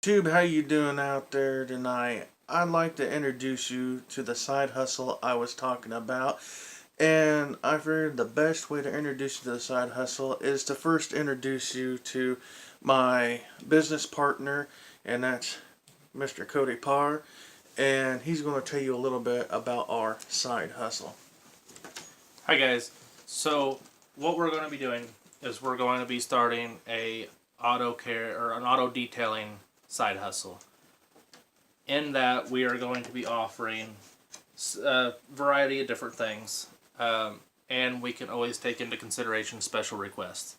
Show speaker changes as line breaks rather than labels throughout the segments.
Tube, how you doing out there tonight? I'd like to introduce you to the side hustle I was talking about. And I figured the best way to introduce you to the side hustle is to first introduce you to my business partner, and that's Mr. Cody Parr. And he's going to tell you a little bit about our side hustle.
Hi guys. So what we're going to be doing is we're going to be starting a auto care or an auto detailing side hustle. In that we are going to be offering a variety of different things, and we can always take into consideration special requests.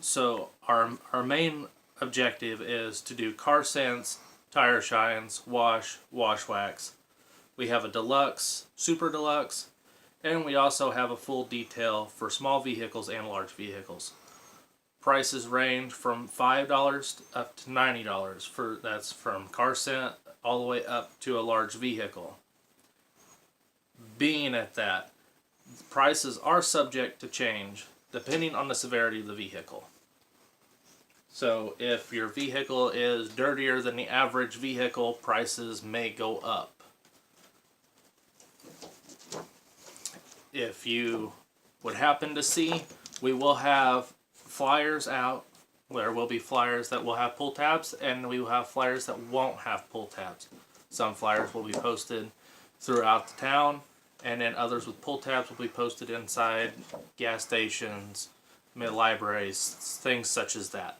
So our main objective is to do car scents, tire shines, wash wax. We have a deluxe, super deluxe, and we also have a full detail for small vehicles and large vehicles. Prices range from $5 up to $90 that's from car scent all the way up to a large vehicle. Being at that, prices are subject to change depending on the severity of the vehicle. So if your vehicle is dirtier than the average vehicle, prices may go up. If you would happen to see, we will have flyers out. There will be flyers that will have pull tabs, and we will have flyers that won't have pull tabs. Some flyers will be posted throughout the town, and then others with pull tabs will be posted inside gas stations, libraries, things such as that.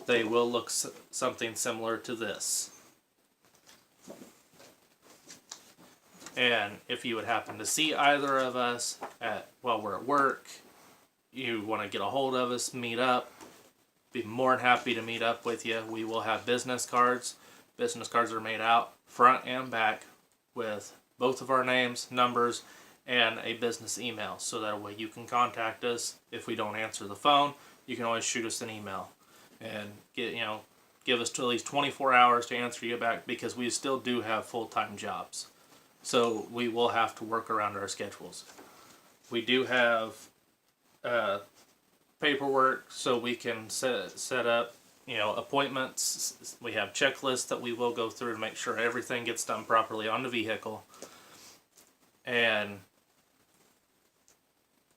They will look something similar to this. And if you would happen to see either of us while we're at work, you want to get a hold of us, meet up, be more than happy to meet up with you. We will have business cards. Business cards are made out front and back with both of our names, numbers, and a business email. So that way you can contact us. If we don't answer the phone, you can always shoot us an email and give us at least 24 hours to answer you back, because we still do have full-time jobs. So we will have to work around our schedules. We do have paperwork so we can set up appointments. We have checklists that we will go through to make sure everything gets done properly on the vehicle. And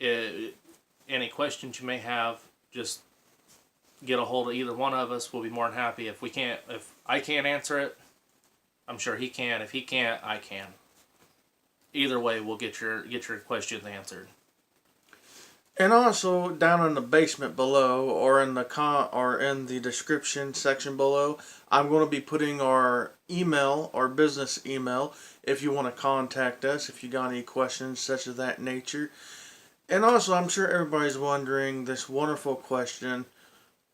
any questions you may have, just get a hold of either one of us. We'll be more than happy. If I can't answer it, I'm sure he can. If he can't, I can. Either way, we'll get your questions answered.
And also down in the basement below, or in the description section below, I'm going to be putting our email, our business email, if you want to contact us, if you got any questions such as that nature. And also, I'm sure everybody's wondering this wonderful question: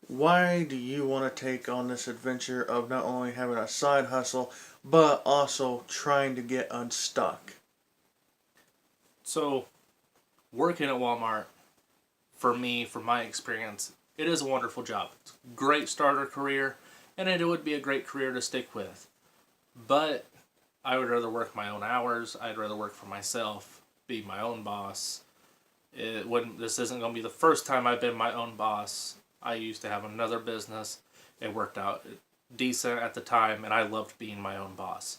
why do you want to take on this adventure of not only having a side hustle, but also trying to get unstuck?
So, working at Walmart, for me, from my experience, it is a wonderful job. It's a great starter career, and it would be a great career to stick with. But I would rather work my own hours. I'd rather work for myself, be my own boss. This isn't going to be the first time I've been my own boss. I used to have another business. It worked out decent at the time, and I loved being my own boss.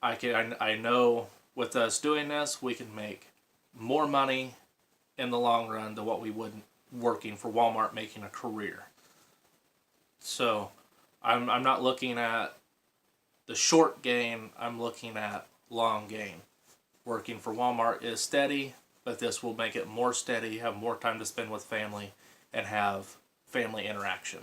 I know with us doing this, we can make more money in the long run than what we would working for Walmart, making a career. So I'm not looking at the short game, I'm looking at long game. Working for Walmart is steady, but this will make it more steady, have more time to spend with family, and have family interaction.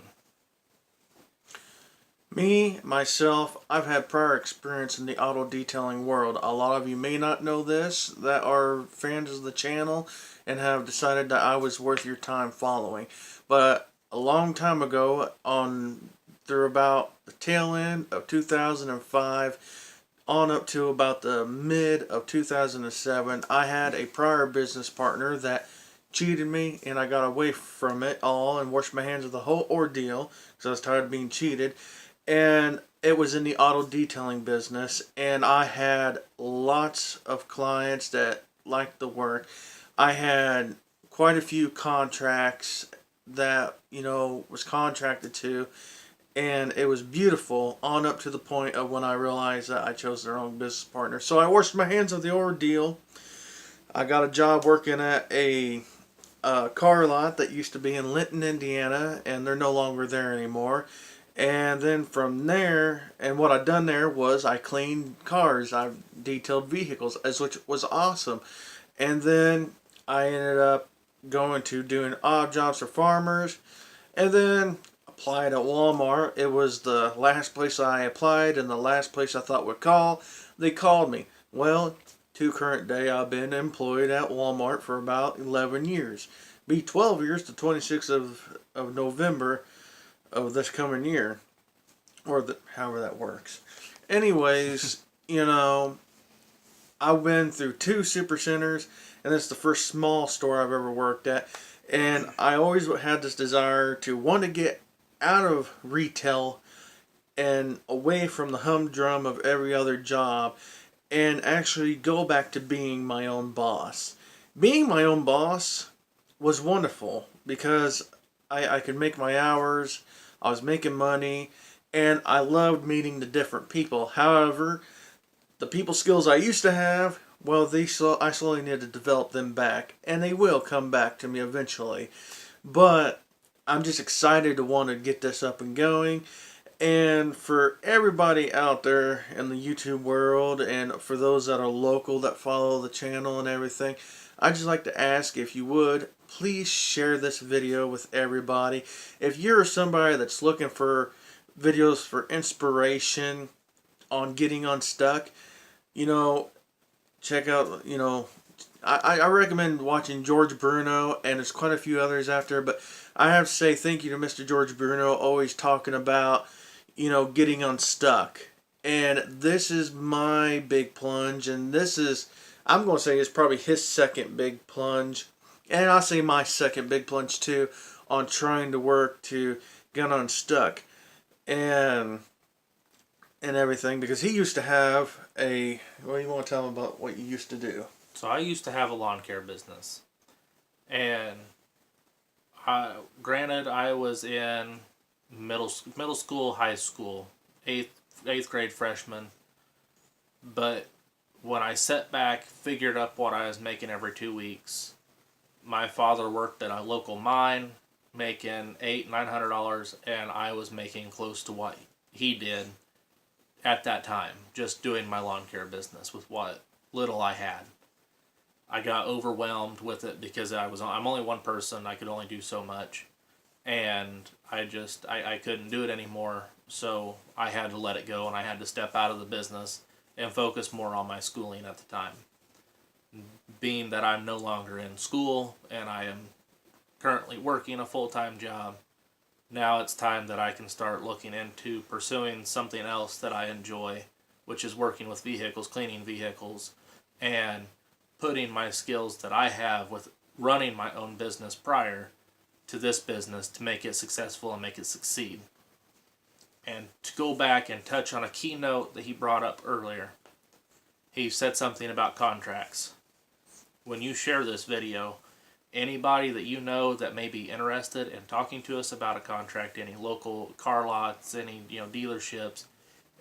Me, myself, I've had prior experience in the auto detailing world. A lot of you may not know this, that are fans of the channel and have decided that I was worth your time following. But a long time ago, through about the tail end of 2005, on up to about the mid of 2007, I had a prior business partner that cheated me, and I got away from it all and washed my hands of the whole ordeal because I was tired of being cheated. And it was in the auto detailing business, and I had lots of clients that liked the work. I had quite a few contracts that was contracted to, and it was beautiful on up to the point of when I realized that I chose the wrong business partner. So I washed my hands of the ordeal. I got a job working at a car lot that used to be in Linton, Indiana, and they're no longer there anymore. And then from there, and what I'd done there was I cleaned cars, I detailed vehicles, which was awesome. And then I ended up going to doing odd jobs for farmers, and then applied at Walmart. It was the last place I applied and the last place I thought would call. They called me. Well, to current day, I've been employed at Walmart for about 11 years. Be 12 years to 26th of November of this coming year, or however that works. Anyways, I've been through 2 super centers, and it's the first small store I've ever worked at. And I always had this desire to want to get out of retail and away from the humdrum of every other job and actually go back to being my own boss. Being my own boss was wonderful because I could make my hours, I was making money, and I loved meeting the different people. However, the people skills I used to have, well, I slowly need to develop them back, and they will come back to me eventually. But I'm just excited to want to get this up and going. And for everybody out there in the YouTube world, and for those that are local that follow the channel and everything, I'd just like to ask if you would please share this video with everybody. If you're somebody that's looking for videos for inspiration on getting unstuck, check out, I recommend watching George Bruno, and there's quite a few others out there, but I have to say thank you to Mr. George Bruno, always talking about, getting unstuck. And this is my big plunge, and I'm going to say it's probably his second big plunge, and I'll say my second big plunge too, on trying to work to get unstuck. And everything, because he used to have well, you want to tell him about what you used to do?
So I used to have a lawn care business, and granted, I was in middle school, high school, eighth grade freshman, but when I sat back, figured up what I was making every 2 weeks, my father worked at a local mine, making $800-900, and I was making close to what he did at that time, just doing my lawn care business with what little I had. I got overwhelmed with it because I'm only one person. I could only do so much, and I couldn't do it anymore. So I had to let it go, and I had to step out of the business and focus more on my schooling at the time. Being that I'm no longer in school and I am currently working a full-time job, now it's time that I can start looking into pursuing something else that I enjoy, which is working with vehicles, cleaning vehicles, and putting my skills that I have with running my own business prior to this business to make it successful and make it succeed. And to go back and touch on a keynote that he brought up earlier, he said something about contracts. When you share this video, anybody that you know that may be interested in talking to us about a contract, any local car lots, any dealerships,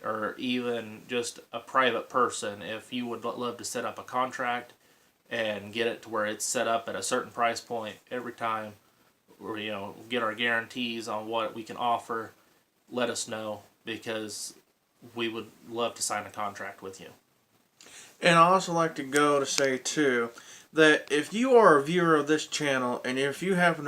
or even just a private person, if you would love to set up a contract and get it to where it's set up at a certain price point every time, or get our guarantees on what we can offer, let us know, because we would love to sign a contract with you.
And I also like to say too that if you are a viewer of this channel, and if you happen to